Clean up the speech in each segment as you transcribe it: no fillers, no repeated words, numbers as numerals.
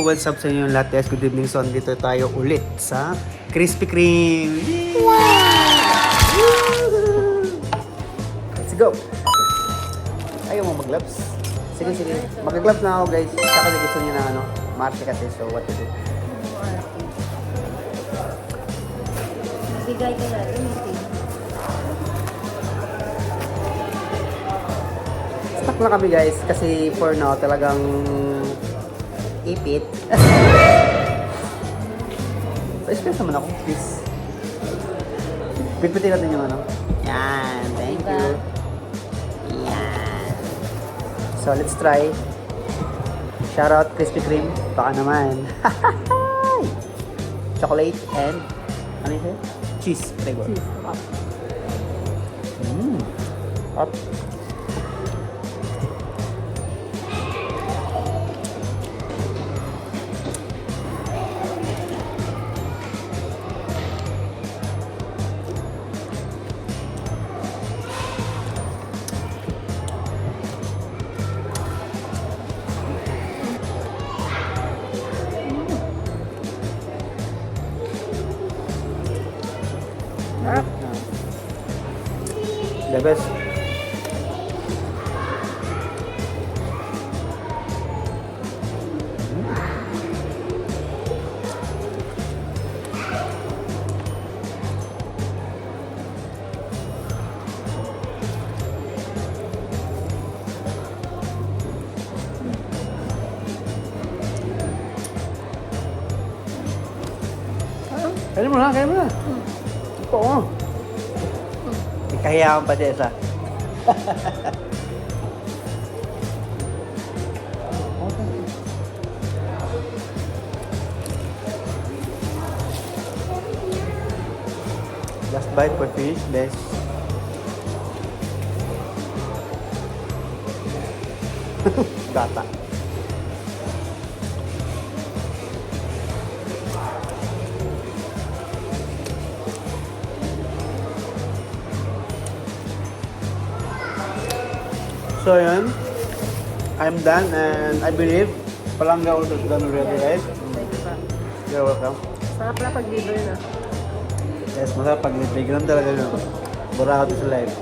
what's up sa inyo lahat guys? Good evening. So, dito tayo ulit sa Krispy Kreme. Wow! Let's go! Okay. Ayaw mo mag-gloves? Sige. Mag-gloves na ako guys. Saka gusto niya na Marte kasi. So, what to do? Bigay ka na, anything. Stuck na kami guys kasi for now talagang ipit. So, express naman ako, please. Pipitin natin yung Yan, thank you. Yan. So, let's try. Shoutout Krispy Kreme. Baka naman. Chocolate and ano yun? Cheese flavor. Cheese. Up. Up. The best. Kaya mo na. Ito oh. Kahiyaan pa siya isa. Last bite for fish, best. Gata. So yun, I'm done and I believe Palangga also is done already, right? Thank you pa. You're welcome. Sarap na pag-liver na. Yes, masarap pag-libre. Ganun talaga yun. Burado sa life.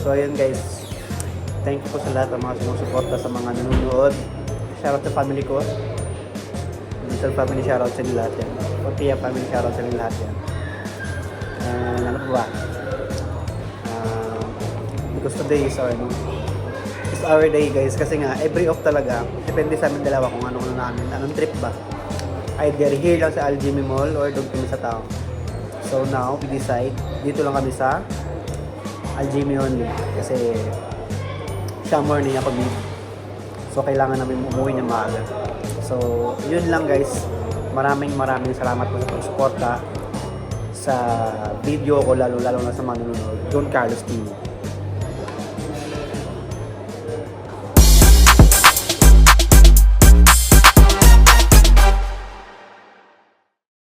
So ayun guys, thank you po sa lahat ng mga sumusuporta sa mga nanonood. Shoutout sa family ko. Digital family, shoutout sa nila lahat yan. Pia family, shoutout sa nila lahat yan. And ano pa ba? Because today is our day guys kasi nga every off talaga depende sa amin dalawa kung anong namin anong trip ba, either here lang sa Aljimi Mall or doon kami sa town. So now we decide dito lang kami sa Aljimi only kasi siya morning ako leave, so kailangan namin umuwi ng maaga. So yun lang guys, maraming salamat po sa pagsuporta sa video ko, lalo na sa mga nanonood. Don Carlos TV.